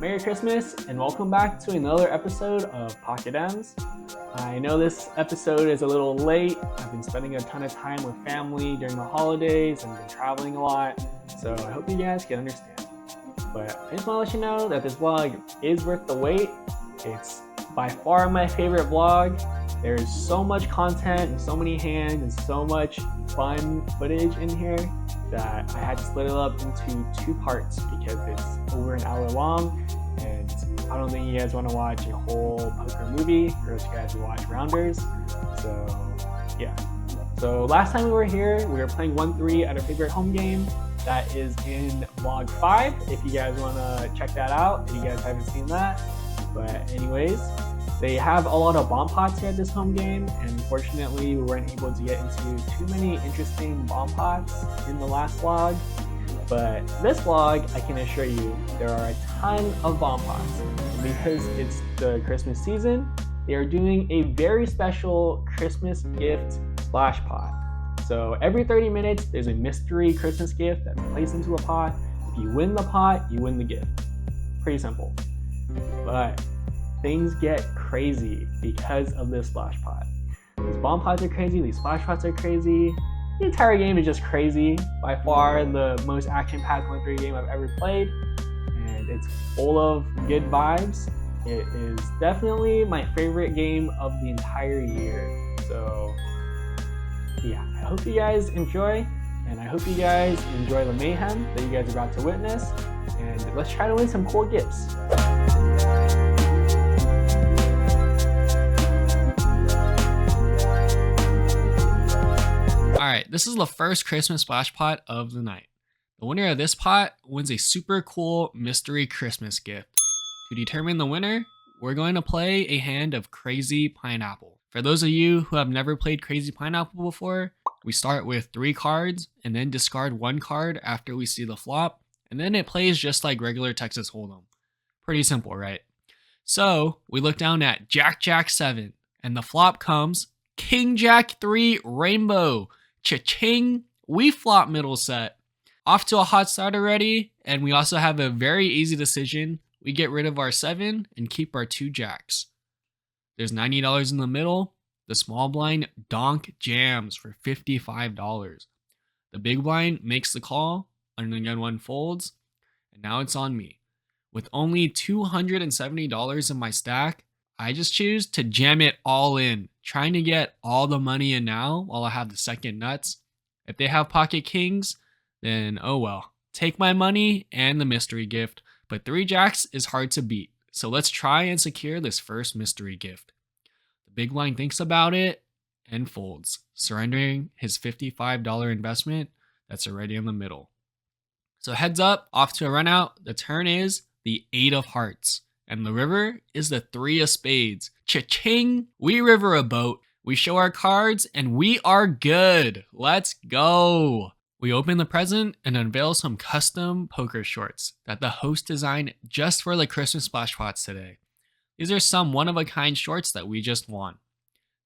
Merry Christmas and welcome back to another episode of Pocket M's. I know this episode is a little late. I've been spending a ton of time with family during the holidays and been traveling a lot, so I hope you guys can understand. But I just want to let you know that this vlog is worth the wait. It's by far my favorite vlog. There's so much content and so many hands and so much fun footage in here that I had to split it up into two parts because it's over an hour long and I don't think you guys want to watch a whole poker movie or else you guys will watch rounders. So yeah. So last time we were here, we were playing 1-3 at our favorite home game. That is in vlog 5 if you guys want to check that out, if you guys haven't seen that. But anyways, they have a lot of bomb pots here at this home game, and unfortunately we weren't able to get into too many interesting bomb pots in the last vlog. But this vlog, I can assure you, there are a ton of bomb pots. And because it's the Christmas season, they are doing a very special Christmas gift splash pot. So every 30 minutes, there's a mystery Christmas gift that's placed into a pot. If you win the pot, you win the gift. Pretty simple. But things get crazy because of this splash pot. These bomb pots are crazy, these splash pots are crazy. The entire game is just crazy. By far the most action-packed 1-3 game I've ever played. And it's full of good vibes. It is definitely my favorite game of the entire year. So yeah, I hope you guys enjoy. And I hope you guys enjoy the mayhem that you guys are about to witness. And let's try to win some cool gifts. Alright, this is the first Christmas splash pot of the night. The winner of this pot wins a super cool mystery Christmas gift. To determine the winner, we're going to play a hand of Crazy Pineapple. For those of you who have never played Crazy Pineapple before, we start with 3 cards and then discard 1 card after we see the flop, and then it plays just like regular Texas Holdem. Pretty simple, right? So we look down at Jack Jack 7 and the flop comes King Jack 3 Rainbow. Cha-ching! We flop middle set. Off to a hot start already, and we also have a very easy decision. We get rid of our 7 and keep our 2 jacks. There's $90 in the middle. The small blind donk jams for $55. The big blind makes the call, under the gun 1 folds, and now it's on me. With only $270 in my stack, I just choose to jam it all in, trying to get all the money in now while I have the second nuts. If they have pocket kings, then oh well. Take my money and the mystery gift, but 3 jacks is hard to beat. So let's try and secure this first mystery gift. The big blind thinks about it and folds, surrendering his $55 investment that's already in the middle. So heads up, off to a run out. The turn is the 8 of hearts. And the river is the 3 of spades. Cha-ching! We river a boat. We show our cards and we are good. Let's go. We open the present and unveil some custom poker shorts that the host designed just for the Christmas splash pots today. These are some one-of-a-kind shorts that we just won.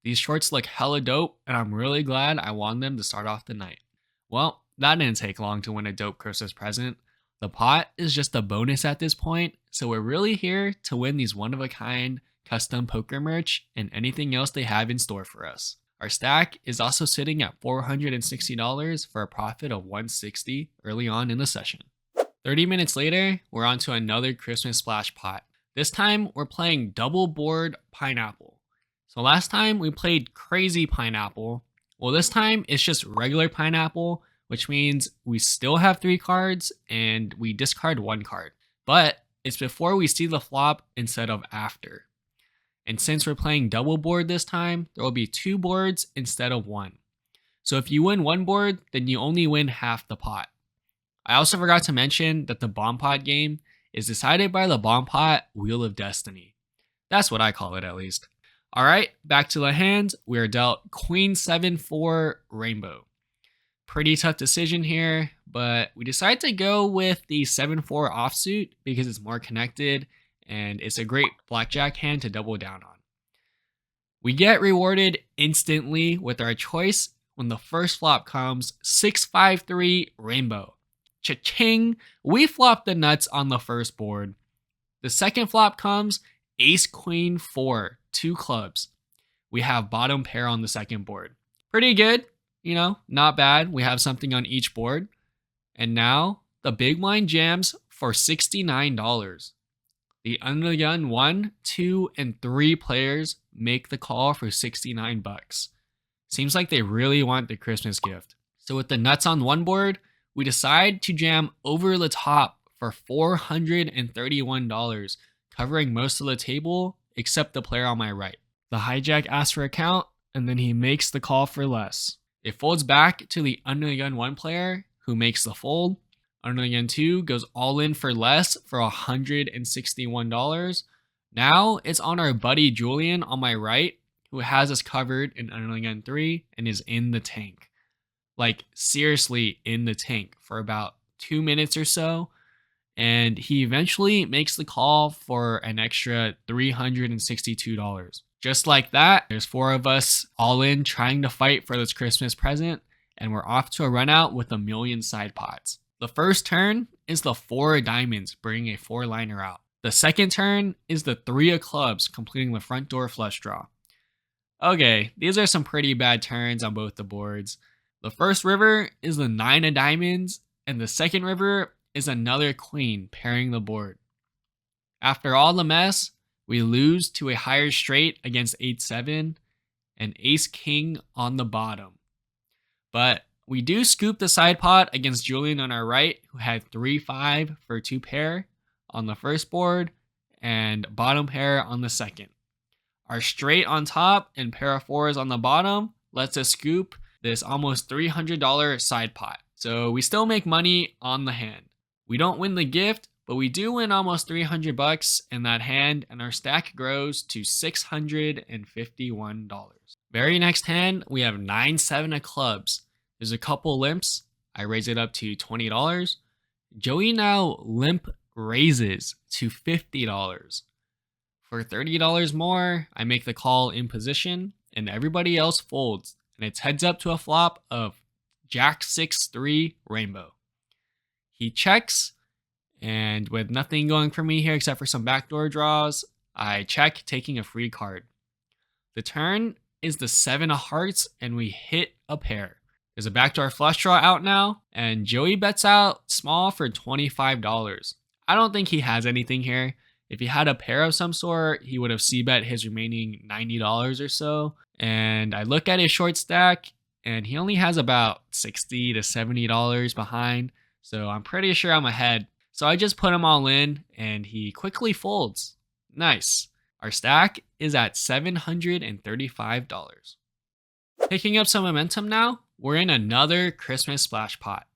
These shorts look hella dope and I'm really glad I won them to start off the night. Well, that didn't take long to win a dope Christmas present. The pot is just a bonus at this point, so we're really here to win these one-of-a-kind custom poker merch and anything else they have in store for us. Our stack is also sitting at $460 for a profit of $160 early on in the session. 30 minutes later, we're on to another Christmas splash pot. This time, we're playing double board pineapple. So last time we played Crazy Pineapple. Well, this time it's just regular pineapple, which means we still have 3 cards and we discard 1 card. But it's before we see the flop instead of after. And since we're playing double board this time, there will be 2 boards instead of 1. So if you win 1 board, then you only win half the pot. I also forgot to mention that the bomb pot game is decided by the bomb pot Wheel of Destiny. That's what I call it at least. Alright, back to the hand. We are dealt Queen 7-4 Rainbow. Pretty tough decision here, but we decided to go with the 7-4 offsuit because it's more connected and it's a great blackjack hand to double down on. We get rewarded instantly with our choice when the first flop comes 6-5-3 Rainbow. Cha-ching! We flop the nuts on the first board. The second flop comes ace queen 4, 2 clubs. We have bottom pair on the second board. Pretty good, not bad. We have something on each board. And now the big blind jams for $69. The under the gun 1, 2, and 3 players make the call for 69 bucks. Seems like they really want the Christmas gift. So with the nuts on one board, we decide to jam over the top for $431, covering most of the table except the player on my right. The hijack asks for a count, and then he makes the call for less. It folds back to the under the gun 1 player, who makes the fold. Under the gun 2 goes all in for less for $161. Now it's on our buddy Julian on my right, who has us covered in under the gun 3 and is in the tank. Like, seriously in the tank for about 2 minutes or so. And he eventually makes the call for an extra $362. Just like that, there's 4 of us all in trying to fight for this Christmas present, and we're off to a run out with a million side pots. The first turn is the 4 of diamonds, bringing a 4-liner out. The second turn is the 3 of clubs, completing the front door flush draw. Okay, these are some pretty bad turns on both the boards. The first river is the 9 of diamonds, and the second river is another queen, pairing the board. After all the mess, we lose to a higher straight against 8-7 and ace-king on the bottom. But we do scoop the side pot against Julian on our right, who had 3-5 for 2 pair on the first board and bottom pair on the second. Our straight on top and pair of 4s on the bottom lets us scoop this almost $300 side pot. So we still make money on the hand. We don't win the gift, but we do win almost $300 in that hand, and our stack grows to $651. Very next hand, we have 9-7 of clubs. There's a couple limps. I raise it up to $20. Joey now limp raises to $50. For $30 more, I make the call in position, and everybody else folds, and it's heads up to a flop of Jack 6-3 rainbow. He checks, and with nothing going for me here except for some backdoor draws, I check, taking a free card. The turn is the 7 of hearts, and we hit a pair. There's a backdoor flush draw out now, and Joey bets out small for $25. I don't think he has anything here. If he had a pair of some sort, he would have c-bet his remaining $90 or so. And I look at his short stack, and he only has about $60 to $70 behind. So I'm pretty sure I'm ahead. So I just put him all in, and he quickly folds. Nice. Our stack is at $735. Picking up some momentum now, we're in another Christmas splash pot.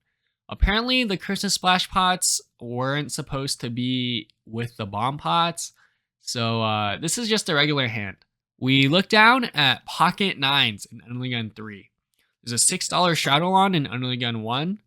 Apparently the Christmas splash pots weren't supposed to be with the bomb pots. So this is just a regular hand. We look down at pocket 9s in under the gun 3. There's a $6 straddle on in under the gun 1.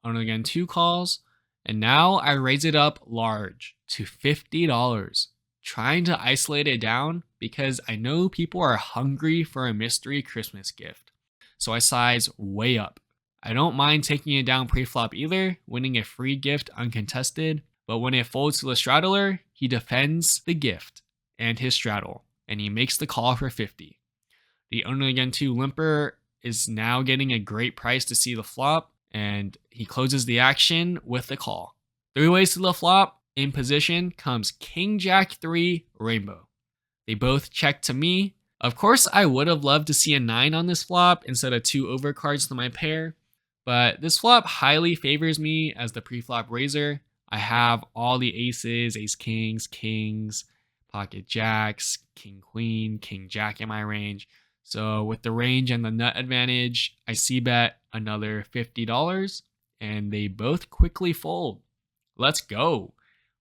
Under the gun 2 calls. And now I raise it up large to $50. Trying to isolate it down because I know people are hungry for a mystery Christmas gift. So I size way up. I don't mind taking it down pre-flop either, winning a free gift uncontested, but when it folds to the straddler, he defends the gift and his straddle, and he makes the call for 50. The under the gun 2 limper is now getting a great price to see the flop, and he closes the action with the call. 3 ways to the flop. In position comes King Jack 3 rainbow. They both check to me. Of course, I would have loved to see a 9 on this flop instead of 2 overcards to my pair, but this flop highly favors me as the pre-flop raiser. I have all the aces, ace kings, kings, pocket jacks, king queen, king jack in my range. So with the range and the nut advantage, I c-bet another $50, and they both quickly fold. Let's go.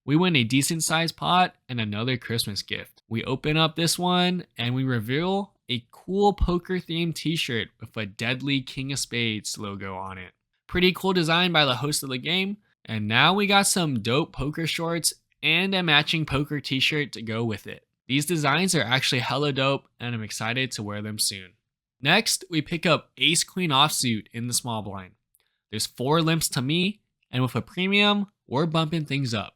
We win a decent sized pot and another Christmas gift. We open up this one and we reveal a cool poker themed t-shirt with a deadly King of Spades logo on it. Pretty cool design by the host of the game. And now we got some dope poker shorts and a matching poker t-shirt to go with it. These designs are actually hella dope and I'm excited to wear them soon. Next, we pick up ace queen offsuit in the small blind. There's 4 limps to me, and with a premium, we're bumping things up.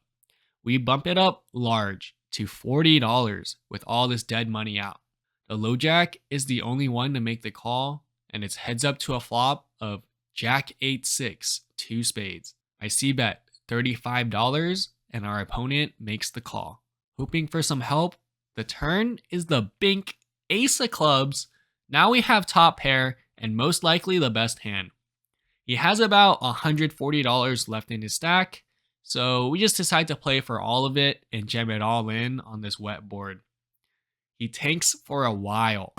We bump it up large to $40 with all this dead money out. The low jack is the only one to make the call, and it's heads up to a flop of Jack 8-6, 2 spades. I see bet $35, and our opponent makes the call. Hoping for some help, the turn is the bink ace of clubs. Now we have top pair and most likely the best hand. He has about $140 left in his stack, so we just decide to play for all of it and jam it all in on this wet board. He tanks for a while.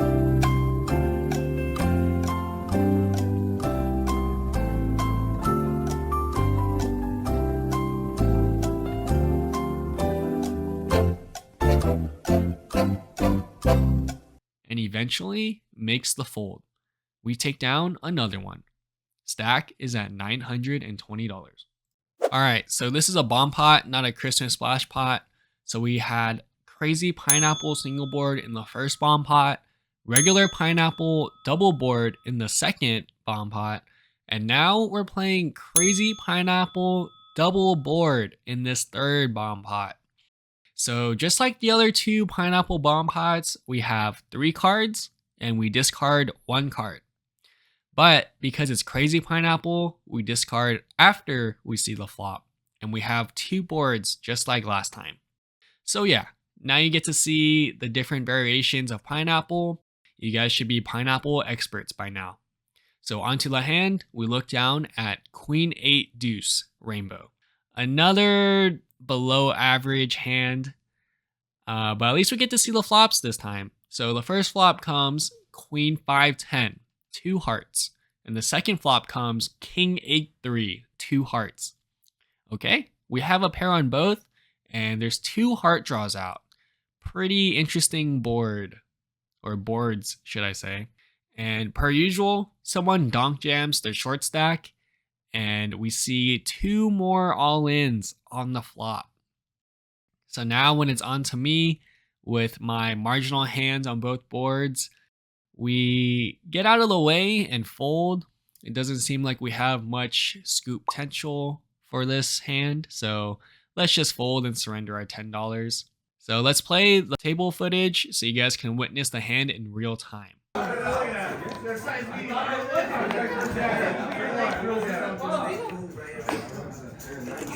And eventually makes the fold. We take down another one. Stack is at $920. Alright, so this is a bomb pot, not a Christmas splash pot. So we had crazy pineapple single board in the first bomb pot, regular pineapple double board in the second bomb pot, and now we're playing crazy pineapple double board in this third bomb pot. So just like the other two pineapple bomb pots, we have 3 cards and we discard 1 card. But because it's crazy pineapple, we discard after we see the flop, and we have 2 boards just like last time. So yeah, now you get to see the different variations of pineapple. You guys should be pineapple experts by now. So onto the hand, we look down at Queen 8 Deuce Rainbow. Another below average hand, but at least we get to see the flops this time. So the first flop comes Queen 5-10, 2 hearts. And the second flop comes King 8-3, 2 hearts. Okay, we have a pair on both, and there's 2 heart draws out. Pretty interesting board, or boards, should I say. And per usual, someone donk jams their short stack, and we see 2 more all-ins on the flop. So now when it's on to me with my marginal hands on both boards, we get out of the way and fold. It doesn't seem like we have much scoop potential for this hand, so let's just fold and surrender our $10. So let's play the table footage so you guys can witness the hand in real time.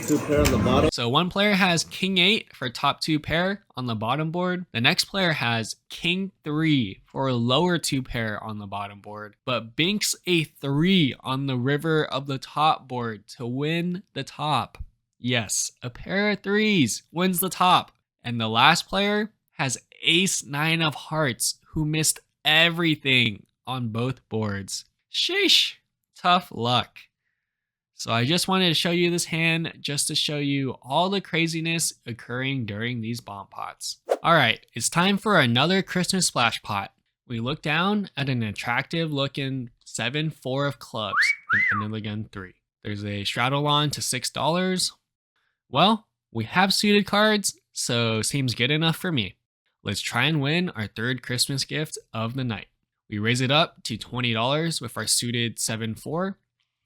Two pair on the bottom. So one player has King 8 for top 2 pair on the bottom board. The next player has King 3 for a lower 2 pair on the bottom board, but binks a 3 on the river of the top board to win the top. Yes, a pair of 3s wins the top. And the last player has Ace 9 of hearts, who missed everything on both boards. Sheesh, tough luck. So I just wanted to show you this hand just to show you all the craziness occurring during these bomb pots. Alright, it's time for another Christmas splash pot. We look down at an attractive looking 7-4 of clubs and end of the gun 3. There's a straddle on to $6. Well, we have suited cards, so seems good enough for me. Let's try and win our third Christmas gift of the night. We raise it up to $20 with our suited 7-4.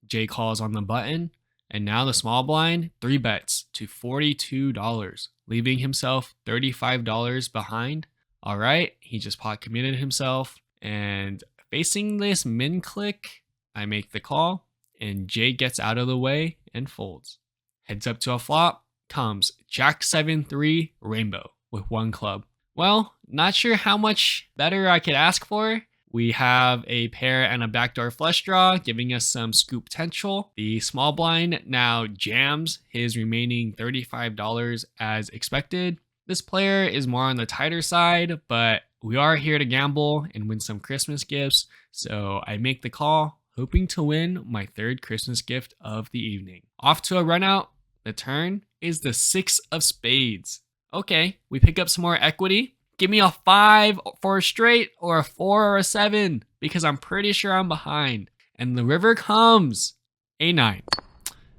J calls on the button, and now the small blind 3 bets to $42, leaving himself $35 behind. All right, he just pot committed himself, and facing this min click, I make the call, and J gets out of the way and folds. Heads up to a flop comes Jack 7-3 Rainbow with 1 club. Well, not sure how much better I could ask for. We have a pair and a backdoor flush draw, giving us some scoop potential. The small blind now jams his remaining $35 as expected. This player is more on the tighter side, but we are here to gamble and win some Christmas gifts. So I make the call, hoping to win my third Christmas gift of the evening. Off to a run out. The turn is the 6 of spades. Okay, we pick up some more equity. Give me a 5 for a straight or a 4 or a 7 because I'm pretty sure I'm behind. And the river comes. A9.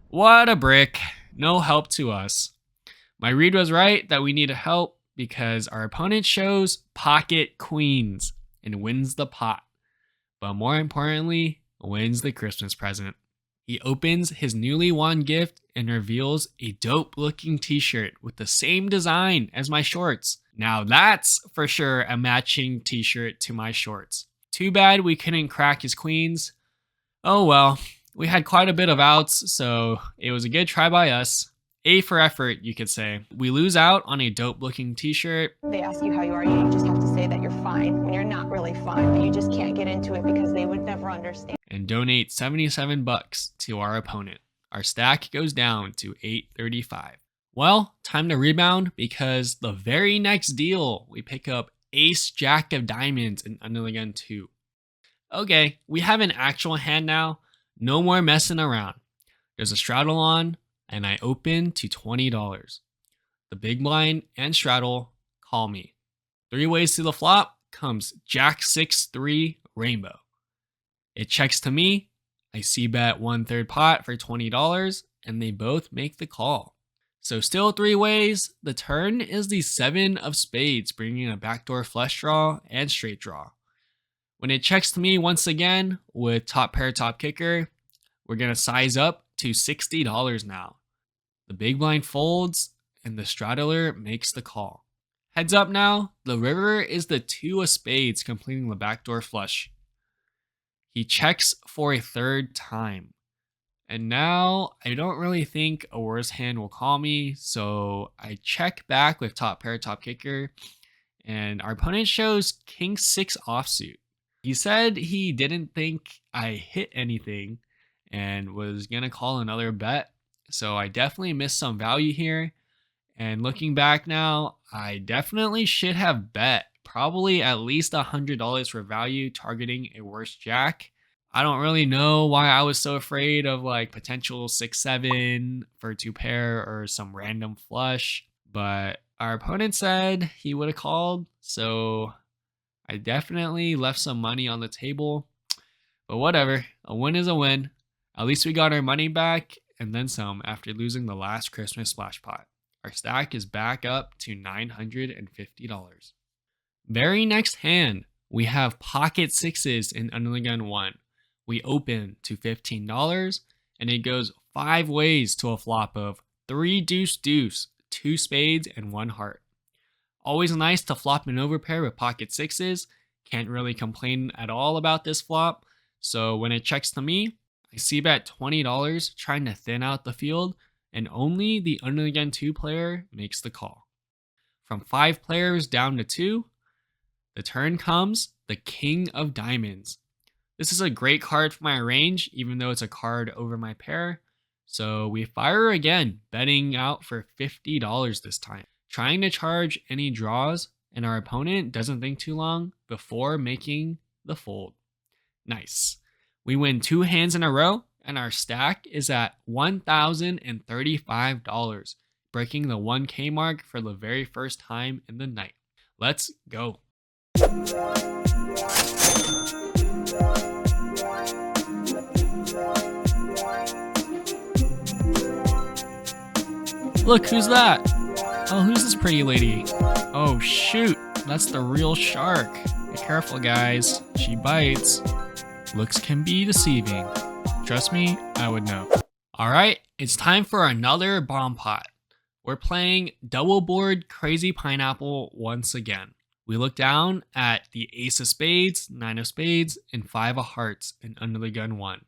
What a brick. No help to us. My read was right that we need help because our opponent shows pocket queens and wins the pot. But more importantly, wins the Christmas present. He opens his newly won gift and reveals a dope looking t-shirt with the same design as my shorts. Now that's for sure a matching t-shirt to my shorts. Too bad we couldn't crack his queens. Oh well, we had quite a bit of outs, so it was a good try by us. A for effort, you could say. We lose out on a dope looking t-shirt. They ask you how you are, you just have to say that you're fine when you're not really fine, but you just can't get into it because they would never understand. And donate 77 bucks to our opponent. Our stack goes down to 835. Well, time to rebound because the very next deal, we pick up Ace Jack of Diamonds in Under the Gun 2. Okay, we have an actual hand now. No more messing around. There's a straddle on, and I open to $20. The big blind and straddle call me. 3 ways to the flop comes Jack 6-3 Rainbow. It checks to me. I see bet 1/3 pot for $20, and they both make the call. So still 3 ways. The turn is the 7 of spades, bringing a backdoor flush draw and straight draw. When it checks to me once again with top pair top kicker, we're going to size up to $60 now. The big blind folds and the straddler makes the call. Heads up now, the river is the 2 of spades completing the backdoor flush. He checks for a 3rd time. And now I don't really think a worse hand will call me, so I check back with top pair top kicker, and our opponent shows king 6 offsuit. He said he didn't think I hit anything and was gonna call another bet, so I definitely missed some value here. And looking back now, I definitely should have bet probably at least $100 for value targeting a worse jack. I don't really know why I was so afraid of like potential 6-7 for 2 pair or some random flush, but our opponent said he would have called, so I definitely left some money on the table. But whatever, a win is a win. At least we got our money back and then some after losing the last Christmas splash pot. Our stack is back up to $950. Very next hand, we have pocket 6s in Under the Gun 1. We open to $15 and it goes 5 ways to a flop of 3 deuce deuce, 2 spades, and 1 heart. Always nice to flop an overpair with pocket 6s. Can't really complain at all about this flop. So when it checks to me, I see bet $20 trying to thin out the field, and only the Under the Gun 2 player makes the call. From 5 players down to 2, the turn comes the King of Diamonds. This is a great card for my range, even though it's a card over my pair. So we fire again, betting out for $50 this time, trying to charge any draws, and our opponent doesn't think too long before making the fold. Nice. We win 2 hands in a row, and our stack is at $1,035, breaking the 1K mark for the very first time in the night. Let's go. Look, who's that? Oh, who's this pretty lady? Oh shoot, that's the real shark. Be careful guys, she bites. Looks can be deceiving. Trust me, I would know. Alright, it's time for another bomb pot. We're playing double board crazy pineapple once again. We look down at the ace of spades, 9 of spades, and 5 of hearts in Under the Gun 1.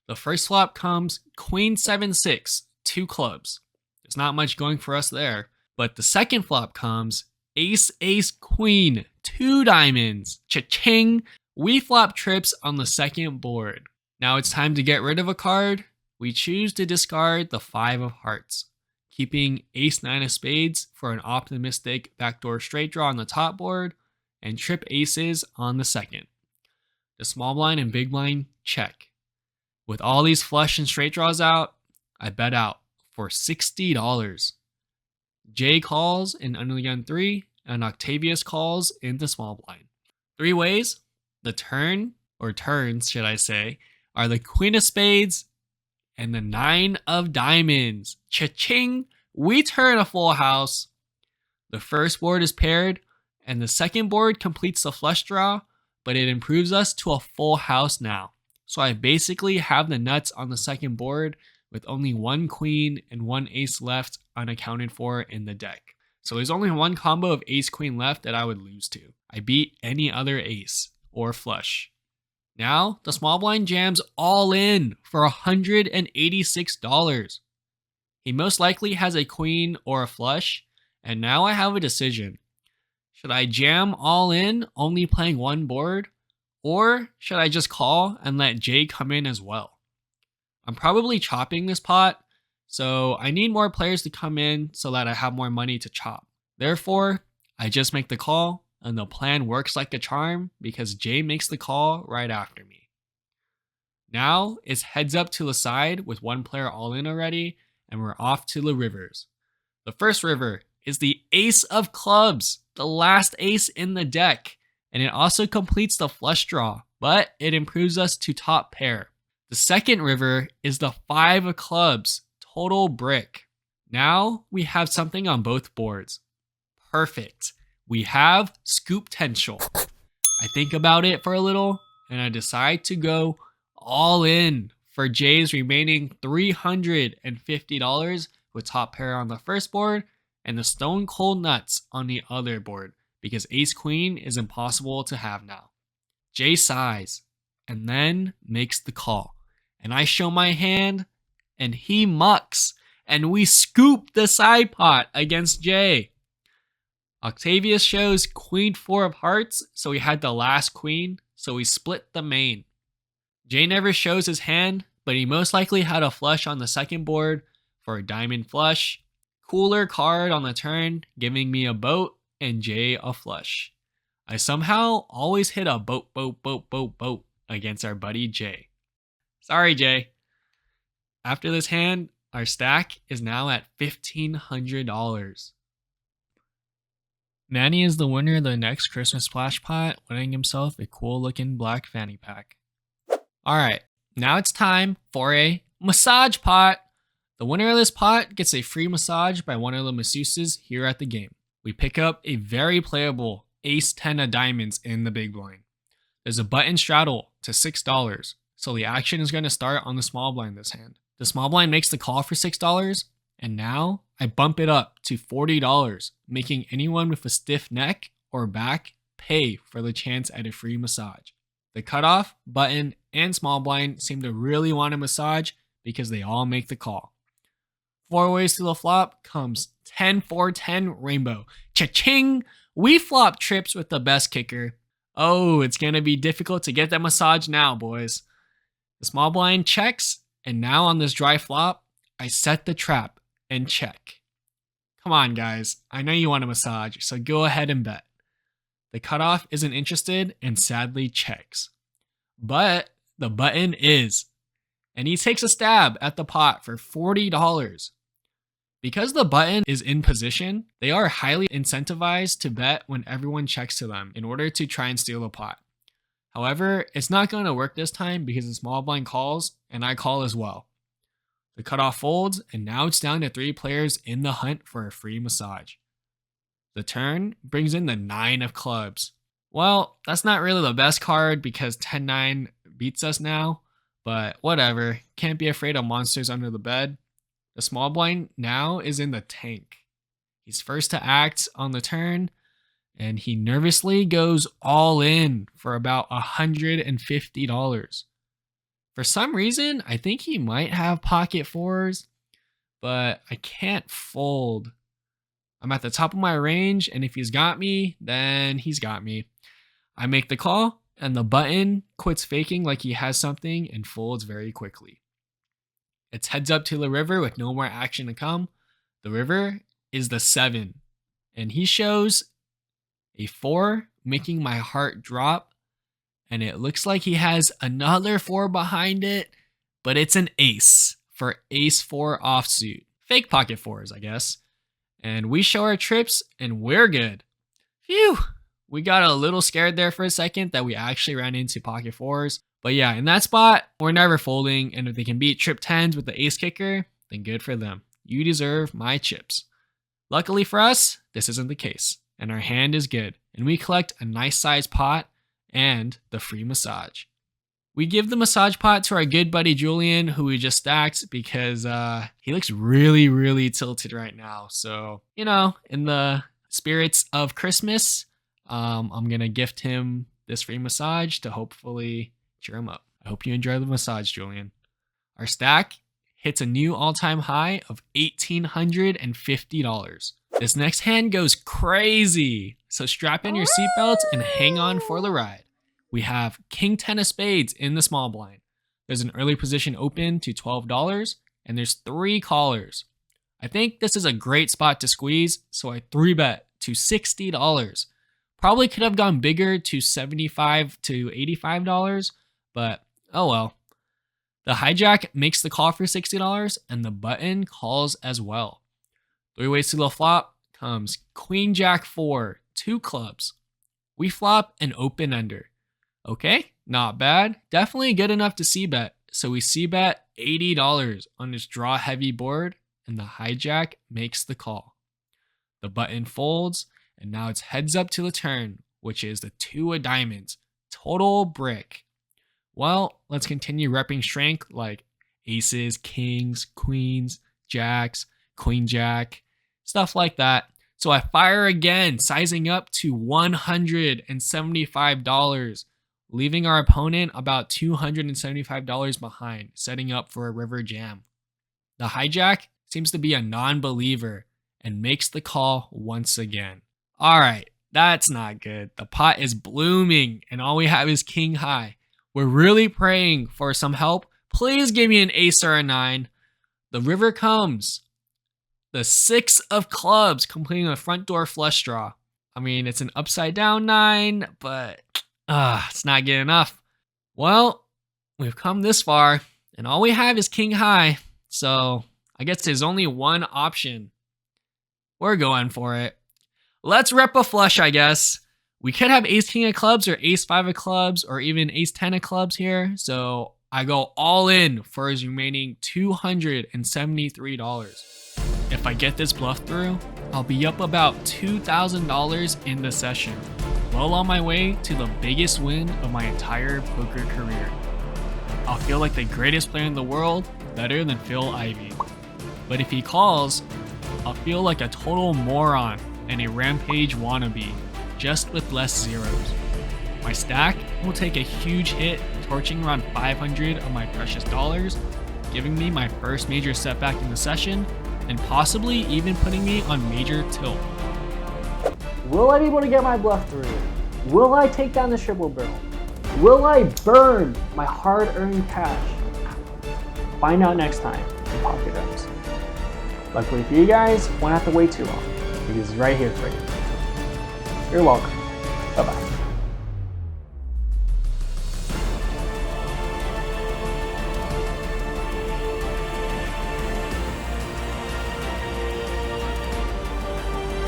The first flop comes queen 7-6, 2 clubs. There's not much going for us there. But the second flop comes ace, ace, queen, 2 diamonds. Cha-ching! We flop trips on the second board. Now it's time to get rid of a card. We choose to discard the 5 of hearts, keeping ace 9 of spades for an optimistic backdoor straight draw on the top board and trip aces on the second. The small blind and big blind check. With all these flush and straight draws out, I bet out for $60. Jay calls in Under the Gun 3 and Octavius calls in the small blind. 3 ways. The turn, or turns should I say, are the queen of spades and the 9 of diamonds. Cha-ching! We turn a full house. The first board is paired and the second board completes the flush draw, but it improves us to a full house now. so I basically have the nuts on the second board with only one queen and one ace left unaccounted for in the deck. So there's only one combo of ace queen left that I would lose to. I beat any other ace or flush. Now the small blind jams all in for $186. He most likely has a queen or a flush, and now I have a decision. Should I jam all in, only playing one board? Or should I just call and let Jay come in as well? I'm probably chopping this pot, so I need more players to come in so that I have more money to chop. Therefore, I just make the call, and the plan works like a charm because Jay makes the call right after me. Now it's heads up to the side with one player all in already, and we're off to the rivers. The first river is the ace of clubs, the last ace in the deck, and it also completes the flush draw, but it improves us to top pair. The second river is the 5 of clubs, total brick. Now we have something on both boards. Perfect. We have scoop potential. I think about it for a little, and I decide to go all in for Jay's remaining $350 with top pair on the first board and the stone cold nuts on the other board, because ace queen is impossible to have now. Jay sighs and then makes the call, and I show my hand and he mucks, and we scoop the side pot against Jay. Octavius shows queen 4 of hearts, so he had the last queen, so we split the main. Jay never shows his hand, but he most likely had a flush on the second board for a diamond flush. Cooler card on the turn, giving me a boat, and Jay a flush. I somehow always hit a boat against our buddy Jay. Sorry, Jay. After this hand, our stack is now at $1,500. Manny is the winner of the next Christmas splash pot, winning himself a cool looking black fanny pack. Alright, now it's time for a massage pot. The winner of this pot gets a free massage by one of the masseuses here at the game. We pick up a very playable ace 10 of diamonds in the big blind. There's a button straddle to $6, so the action is going to start on the small blind this hand. The small blind makes the call for $6, and now I bump it up to $40, making anyone with a stiff neck or back pay for the chance at a free massage. The cutoff, button, and small blind seem to really want a massage because they all make the call. 4 ways to the flop comes 10-4-10 rainbow. Cha-ching! We flop trips with the best kicker. Oh, it's going to be difficult to get that massage now, boys. The small blind checks, and now on this dry flop, I set the trap and check. Come on, guys. I know you want a massage, so go ahead and bet. The cutoff isn't interested and sadly checks. But the button is. And he takes a stab at the pot for $40. Because the button is in position, they are highly incentivized to bet when everyone checks to them in order to try and steal the pot. However, it's not going to work this time because the small blind calls and I call as well. The cutoff folds, and now it's down to 3 players in the hunt for a free massage. The turn brings in the 9 of clubs. Well, that's not really the best card because 10-9 beats us now, but whatever. Can't be afraid of monsters under the bed. The small blind now is in the tank. He's first to act on the turn, and he nervously goes all in for about $150. For some reason, I think he might have pocket 4s, but I can't fold. I'm at the top of my range, and if he's got me, then he's got me. I make the call, and the button quits faking like he has something and folds very quickly. It's heads up to the river with no more action to come. The river is the 7, and he shows a 4, making my heart drop. And it looks like he has another 4 behind it, but it's an ace for ace 4 offsuit. Fake pocket 4s, I guess. And we show our trips, and we're good. Phew! We got a little scared there for a second that we actually ran into pocket 4s. But yeah, in that spot, we're never folding, and if they can beat trip 10s with the ace kicker, then good for them. You deserve my chips. Luckily for us, this isn't the case, and our hand is good, and we collect a nice sized pot and the free massage. We give the massage pot to our good buddy Julian, who we just stacked because he looks really, really tilted right now. So, you know, in the spirits of Christmas, I'm going to gift him this free massage to hopefully cheer him up. I hope you enjoy the massage, Julian. Our stack hits a new all-time high of $1,850. This next hand goes crazy, so strap in your seatbelts and hang on for the ride. We have King 10 of spades in the small blind. There's an early position open to $12, and there's 3 callers. I think this is a great spot to squeeze, so I 3-bet to $60. Probably could have gone bigger to $75 to $85, but oh well. The hijack makes the call for $60, and the button calls as well. 3 ways to the flop comes Queen Jack 4, 2 clubs. We flop an open ender. Okay, not bad. Definitely good enough to c-bet. So we c-bet $80 on this draw heavy board, and the hijack makes the call. The button folds, and now it's heads up to the turn, which is the 2 of diamonds. Total brick. Well, let's continue repping strength like aces, kings, queens, jacks, queen jack, stuff like that. So I fire again, sizing up to $175, leaving our opponent about $275 behind, setting up for a river jam. The hijack seems to be a non-believer and makes the call once again. All right, that's not good. The pot is blooming and all we have is king high. We're really praying for some help. Please give me an ace or a 9. The river comes. The 6 of clubs, completing a front door flush draw. I mean, it's an upside down 9, but it's not good enough. Well, we've come this far, and all we have is king high. So I guess there's only one option. We're going for it. Let's rep a flush, I guess. We could have ace king of clubs or ace 5 of clubs or even ace 10 of clubs here. So I go all in for his remaining $273. If I get this bluff through, I'll be up about $2,000 in the session. Well on my way to the biggest win of my entire poker career. I'll feel like the greatest player in the world, better than Phil Ivey. But if he calls, I'll feel like a total moron and a rampage wannabe, just with less zeros. My stack will take a huge hit, torching around 500 of my precious dollars, giving me my first major setback in the session, and possibly even putting me on major tilt. Will I be able to get my bluff through? Will I take down the triple barrel? Will I burn my hard-earned cash? Find out next time in Pocket Drums. Luckily for you guys, won't have to wait too long because it's right here for you. You're welcome. Bye-bye.